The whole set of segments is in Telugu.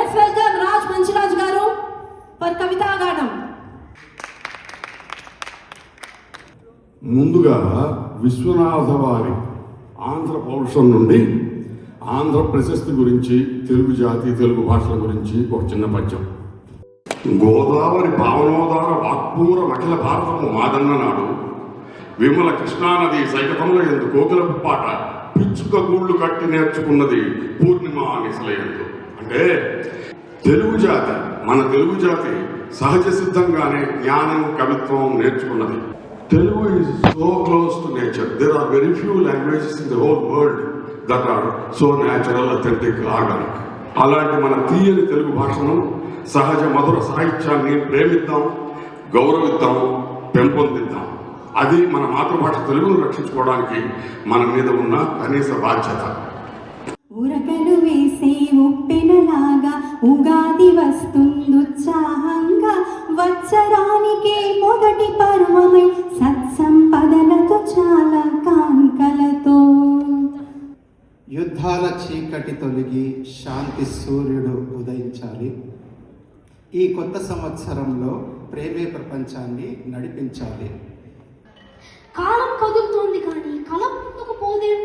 Let's welcome Raj Manchiraj garu for Kavita Ganam. ముందుగా విశ్వనాథ వారి ఆంధ్ర పౌరుషం నుండి ఆంధ్ర ప్రశస్తి గురించి, తెలుగు జాతి, తెలుగు భాషల గురించి ఒక చిన్న పద్యం. గోదావరి పావనోదార వాక్పూర అఖిల భారతము మాదన్న నాడు, విమల కృష్ణానది సైకతంలో ఎందు కోకిలపు పాట పిచ్చుక గూళ్ళు కట్టి నేర్చుకున్నది పూర్ణిమ నిశలయందు. అంటే తెలుగు జాతి, మన తెలుగు జాతి సహజ సిద్ధంగానే జ్ఞానం, కవిత్వం నేర్చుకున్నది. Telugu is so close to nature. There are very few languages in the whole world that are so natural, authentic, organic. అలాంటి మన తీయని తెలుగు భాషను, సహజ మధుర సాహిత్యాన్ని ప్రేమిద్దాం, గౌరవిద్దాం, పెంపొందిద్దాం. అది మన మాతృభాష తెలుగును రక్షించుకోవడానికి మన మీద ఉన్న కనీస బాధ్యత. ఉరకలు వేసే ఉప్పెనలాగా ఉగాది వస్తుందుత్సాహంగా, వచ్చరానికే మొదటి పర్వమై సత్సంపదలతో చాలా కాంకలతో. యుద్ధాల చీకటి తొలగి శాంతి సూర్యుడు ఉదయించాలి. ఈ కొత్త సంవత్సరంలో ప్రేమే ప్రపంచాన్ని నడిపించాలి. కాలం కదులుతోంది కానీ కలం ముందుకు పోదేం,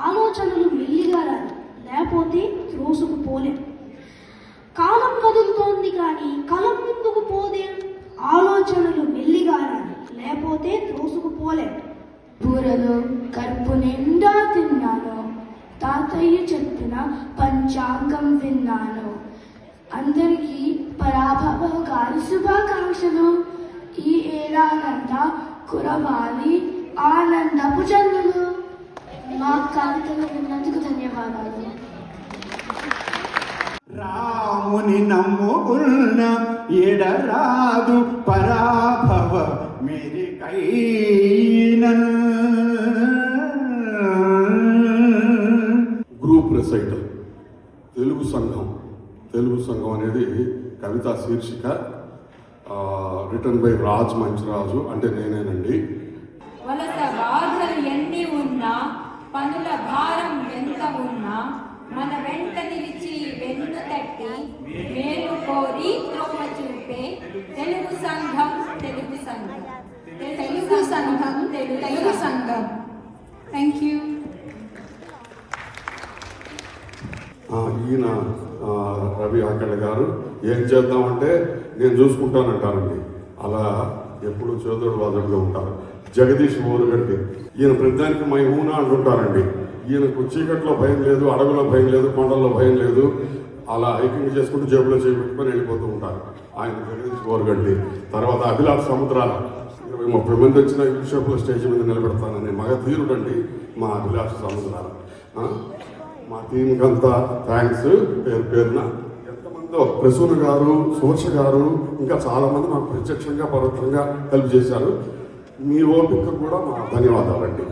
ఆలోచనలు మెల్లిగా రాలి లేకపోతే త్రోసుకుపోలేం. కాలం కదులుతోంది కానీ కలం ముందుకు పోదేం, ఆలోచనలు మెల్లిగా రాలి లేకపోతే త్రోసుకుపోలేం. బూరలో కడుపు నిండా తిన్నాను, తాతయ్య చెప్పిన పంచాంగం విన్నాను. అందరికీ పరాభవ గారి శుభాకాంక్షలు. ఈ ఏడాదంతా కురవాలి ఆనందపు జన్మలు. మా కవితలు విన్నందుకు ధన్యవాదాలు. రాముని నమ్ముకున్న ఎడరాదు పరాభవ మెరికైన. గ్రూప్ రెసైటల్ తెలుగు సంఘం. తెలుగు సంఘం అనేది కవితా శీర్షిక, రిటర్న్ బై రాజ్ మంచిరాజు, అంటే నేనేనండి. వలస బాధలు ఎన్ని ఉన్నా, పనుల భారం ఎంత ఉన్నా, మన వెంట నిలిచి వెన్ను తట్టి మేలు కోరి త్రోవ చూపే తెలుగు సంఘం, తెలుగు సంఘం, తెలుగు సంఘం, తెలుగు సంఘం. Thank you. ఈయన రవి ఆకళ్ళ గారు ఏం చేద్దామంటే నేను చూసుకుంటానంటారండి. అలా ఎప్పుడు చేదోడు వాదోడుగా ఉంటారు. జగదీష్ ఓరుగంటి, ఈయన ప్రతిదానికి మై ఊనా అంటుంటారండి. ఈయనకు చీకట్లో భయం లేదు, అడవిలో భయం లేదు, కొండల్లో భయం లేదు. అలా హైకింగ్ చేసుకుంటూ జేబులో చేపెట్టుకొని వెళ్ళిపోతూ ఉంటారు ఆయన జగదీష్ ఓరుగంటి. తర్వాత అభిలాష్ సముద్రాల 20-30 మంది వచ్చిన యూషోప్లో స్టేజ్ మీద నిలబెడతానని మగ తీరుడండి మా అభిలాష్ సముద్రాల. మా టీంకి అంతా థ్యాంక్స్ పేరు పేరున. ఎంతమందో ప్రసూన గారు, సువర్ష గారు, ఇంకా చాలామంది మాకు ప్రత్యక్షంగా పరోక్షంగా హెల్ప్ చేశారు. మీ ఓపిక కూడా మా ధన్యవాదాలండి.